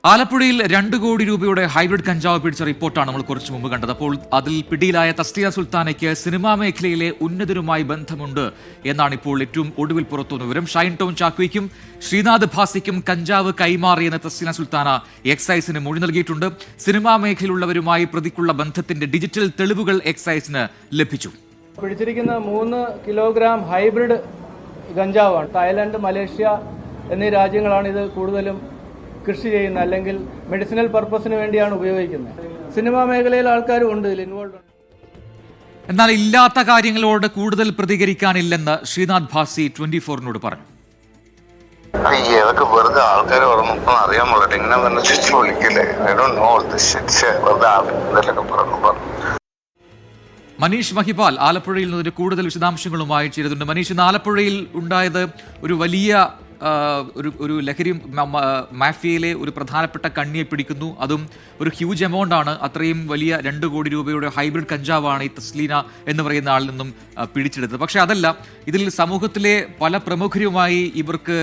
ആലപ്പുഴയിൽ 2 കോടി രൂപയുടെ ഹൈബ്രിഡ് കഞ്ചാവ് പിടിച്ച റിപ്പോർട്ടാണ് നമ്മൾ കുറച്ചു മുമ്പ് കണ്ടത്. അപ്പോൾ അതിൽ പിടിയിലായ തസ്ലിയ സുൽത്താനയ്ക്ക് സിനിമാ മേഖലയിലെ ഉന്നതരുമായി ബന്ധമുണ്ട് എന്നാണ് ഇപ്പോൾ ഏറ്റവും ഒടുവിൽ പുറത്തുവന്ന വിവരം. ഷൈൻ ടോം ചാക്കോയ്ക്കും ശ്രീനാഥ് ഭാസിക്കും കഞ്ചാവ് കൈമാറിയെന്ന് തസ്ലിയ സുൽത്താന എക്സൈസിന് മൊഴി നൽകിയിട്ടുണ്ട്. സിനിമാ മേഖലയിലുള്ളവരുമായി പ്രതിക്കുള്ള ബന്ധത്തിന്റെ ഡിജിറ്റൽ തെളിവുകൾ എക്സൈസിന് ലഭിച്ചു. പിടിച്ചിരിക്കുന്ന 3 കിലോഗ്രാം ഹൈബ്രിഡ് ഗഞ്ചാവാണ്. തായ്ലൻഡ്, മലേഷ്യ എന്നീ രാജ്യങ്ങളാണ് ഇത് കൂടുതലും കൃഷി ചെയ്യുന്ന, അല്ലെങ്കിൽ മെഡിസിനൽ പർപ്പസിന് വേണ്ടിയാണ് ഉപയോഗിക്കുന്നത്. സിനിമാ മേഖലയിൽ ആൾക്കാരും ഉണ്ട് ഇതിൽ ഇൻവോൾവ്. എന്നാൽ ഇല്ലാത്ത കാര്യങ്ങളോട് കൂടുതൽ പ്രതികരിക്കാനില്ലെന്ന് ശ്രീനാഥ് ഭാസി 24-നോട് പറഞ്ഞു. അതൊക്കെ വെറുതെ ആൾക്കാർ അറിയാൻ പാടില്ല, ഇങ്ങനെ തന്നെ തിരിച്ചു വിളിക്കില്ലേ. മനീഷ് മഹിപാൽ ആലപ്പുഴയിൽ നിന്ന് കൂടുതൽ വിശദാംശങ്ങളുമായി ചേരുന്നുണ്ട്. മനീഷ്, ഇന്ന് ആലപ്പുഴയിൽ ഉണ്ടായത് ഒരു വലിയ ഒരു ലഹരി മാഫിയയിലെ ഒരു പ്രധാനപ്പെട്ട കണ്ണിയെ പിടിക്കുന്നു. അതും ഒരു ഹ്യൂജ് എമൗണ്ട് ആണ്. അത്രയും വലിയ 2 കോടി രൂപയുടെ ഹൈബ്രിഡ് കഞ്ചാവാണ് ഈ തസ്ലീന എന്ന് പറയുന്ന ആളിൽ നിന്നും പിടിച്ചെടുത്തത്. പക്ഷെ അതല്ല, ഇതിൽ സമൂഹത്തിലെ പല പ്രമുഖരുമായി ഇവർക്ക്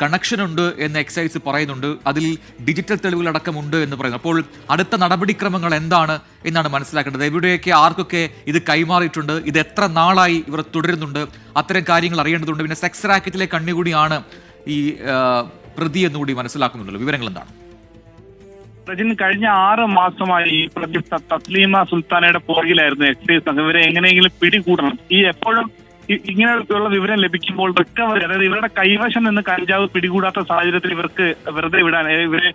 കണക്ഷൻ ഉണ്ട് എന്ന് എക്സൈസ് പറയുന്നുണ്ട്. അതിൽ ഡിജിറ്റൽ തെളിവുകളടക്കമുണ്ട് എന്ന് പറയുന്നു. അപ്പോൾ അടുത്ത നടപടിക്രമങ്ങൾ എന്താണ് എന്നാണ് മനസ്സിലാക്കേണ്ടത്. എവിടെയൊക്കെ ആർക്കൊക്കെ ഇത് കൈമാറിയിട്ടുണ്ട്, ഇത് എത്ര നാളായി ഇവർ തുടരുന്നുണ്ട്, അത്തരം കാര്യങ്ങൾ അറിയേണ്ടതുണ്ട്. പിന്നെ സെക്സ് റാക്കറ്റിലെ കണ്ണുകൂടിയാണ് ഈ പ്രതി എന്നുകൂടി മനസ്സിലാക്കുന്നുണ്ടല്ലോ. വിവരങ്ങൾ എന്താണ്? കഴിഞ്ഞ 6 മാസമായി ഈ പ്രതി തസ്ലീമ സുൽത്താനയുടെ പുറകിലായിരുന്നു എക്സൈസ് സംഘം. ഇവരെ എങ്ങനെയെങ്കിലും പിടികൂടണം. ഈ എപ്പോഴും ഇങ്ങനെയുള്ള വിവരം ലഭിക്കുമ്പോൾ റിക്കവറി, അതായത് ഇവരുടെ കൈവശം നിന്ന് കഞ്ചാവ് പിടികൂടാത്ത സാഹചര്യത്തിൽ ഇവർക്ക് വെറുതെ വിടാൻ, ഇവരെ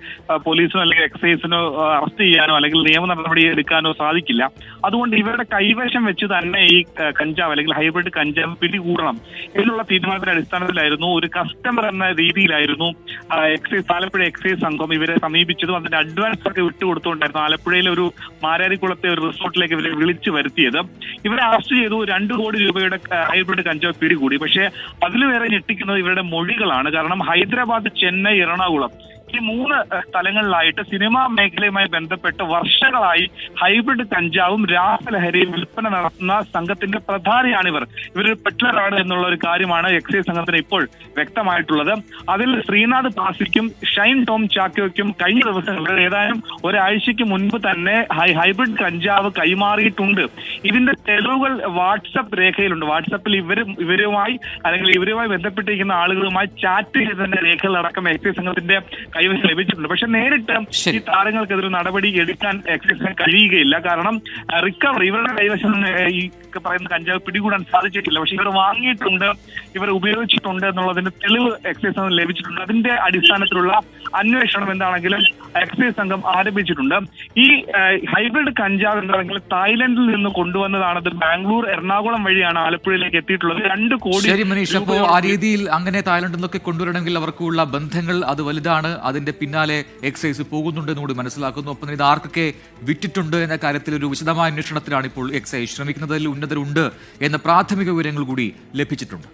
പോലീസിനോ അല്ലെങ്കിൽ എക്സൈസിനോ അറസ്റ്റ് ചെയ്യാനോ അല്ലെങ്കിൽ നിയമ നടപടി എടുക്കാനോ സാധിക്കില്ല. അതുകൊണ്ട് ഇവരുടെ കൈവശം വെച്ച് തന്നെ ഈ കഞ്ചാവ് അല്ലെങ്കിൽ ഹൈബ്രിഡ് കഞ്ചാവ് പിടികൂടണം എന്നുള്ള തീരുമാനത്തിന്റെ അടിസ്ഥാനത്തിലായിരുന്നു, ഒരു കസ്റ്റമർ എന്ന രീതിയിലായിരുന്നു എക്സൈസ്, ആലപ്പുഴ എക്സൈസ് സംഘം ഇവരെ സമീപിച്ചതും അതിന്റെ അഡ്വാൻസ് ഒക്കെ വിട്ടുകൊടുത്തുകൊണ്ടായിരുന്നു ആലപ്പുഴയിലെ ഒരു മാരാരിക്കുളത്തെ ഒരു റിസോർട്ടിലേക്ക് ഇവരെ വിളിച്ചു വരുത്തിയത്. ഇവരെ അറസ്റ്റ് ചെയ്തു. 2 കോടി രൂപയുടെ ഹൈബ്രിഡ് കഞ്ചാവ് പിടികൂടി. പക്ഷേ അതിൽ വേറെ ഞെട്ടിക്കുന്നത് ഇവരുടെ മൊഴികളാണ്. കാരണം ഹൈദരാബാദ്, ചെന്നൈ, എറണാകുളം ഈ 3 സ്ഥലങ്ങളിലായിട്ട് സിനിമാ മേഖലയുമായി ബന്ധപ്പെട്ട് വർഷങ്ങളായി ഹൈബ്രിഡ് കഞ്ചാവും രാസലഹരിയും വിൽപ്പന നടത്തുന്ന സംഘത്തിന്റെ പ്രധാനിയാണിവർ. ഇവരൊരു പെട്ലറാണ് എന്നുള്ള ഒരു കാര്യമാണ് എക്സൈസ് സംഘത്തിന് ഇപ്പോൾ വ്യക്തമായിട്ടുള്ളത്. അതിൽ ശ്രീനാഥ് ഭാസിക്കും ഷൈൻ ടോം ചാക്കോയ്ക്കും കഴിഞ്ഞ ദിവസങ്ങളിൽ ഏതാനും ഒരാഴ്ചയ്ക്ക് മുൻപ് തന്നെ ഹൈബ്രിഡ് കഞ്ചാവ് കൈമാറിയിട്ടുണ്ട്. ഇതിന്റെ തെളിവുകൾ വാട്സപ്പ് രേഖയിലുണ്ട്. വാട്സപ്പിൽ ഇവരുമായി അല്ലെങ്കിൽ ഇവരുമായി ബന്ധപ്പെട്ടിരിക്കുന്ന ആളുകളുമായി ചാറ്റ് ചെയ്തതിന്റെ രേഖകളടക്കം എക്സൈസ് സംഘത്തിന്റെ കൈവശം ലഭിച്ചിട്ടുണ്ട്. പക്ഷെ നേരിട്ട് ഈ താരങ്ങൾക്കെതിരെ നടപടി എടുക്കാൻ എക്സൈസിന് കഴിയുകയില്ല. കാരണം റിക്കവറി, ഇവരുടെ കൈവശം ഈ പറയുന്ന കഞ്ചാവ് പിടികൂടാൻ സാധിച്ചിട്ടില്ല. പക്ഷെ ഇവർ വാങ്ങിയിട്ടുണ്ട്, ഇവർ ഉപയോഗിച്ചിട്ടുണ്ട് എന്നുള്ളതിന്റെ തെളിവ് എക്സൈസ് സംഘം ലഭിച്ചിട്ടുണ്ട്. അതിന്റെ അടിസ്ഥാനത്തിലുള്ള അന്വേഷണം എന്താണെങ്കിലും എക്സൈസ് സംഘം ആരംഭിച്ചിട്ടുണ്ട്. ഈ ഹൈബ്രിഡ് കഞ്ചാവ് എന്താണെങ്കിലും തായ്ലൻഡിൽ നിന്ന് കൊണ്ടുവന്നതാണത്. ബാംഗ്ലൂർ, എറണാകുളം വഴിയാണ് ആലപ്പുഴയിലേക്ക് എത്തിയിട്ടുള്ളത്. 2 കോടി. ശരി മനീഷ്, അപ്പോൾ ആ രീതിയിൽ അങ്ങനെ തായ്ലൻഡിൽ നിന്നൊക്കെ കൊണ്ടുവരണമെങ്കിൽ അവർക്കുള്ള ബന്ധങ്ങൾ അത് വലുതാണ്. അതിന്റെ പിന്നാലെ എക്സൈസ് പോകുന്നുണ്ടെന്ന് കൂടി മനസ്സിലാക്കുന്നു. ഒപ്പം ഇത് ആർക്കൊക്കെ വിറ്റിട്ടുണ്ട് എന്ന കാര്യത്തിൽ ഒരു വിശദമായ അന്വേഷണത്തിലാണ് ഇപ്പോൾ എക്സൈസ് ശ്രമിക്കുന്നത്. അതിൽ ഉന്നതരുണ്ട് എന്ന പ്രാഥമിക വിവരങ്ങൾ കൂടി ലഭിച്ചിട്ടുണ്ട്.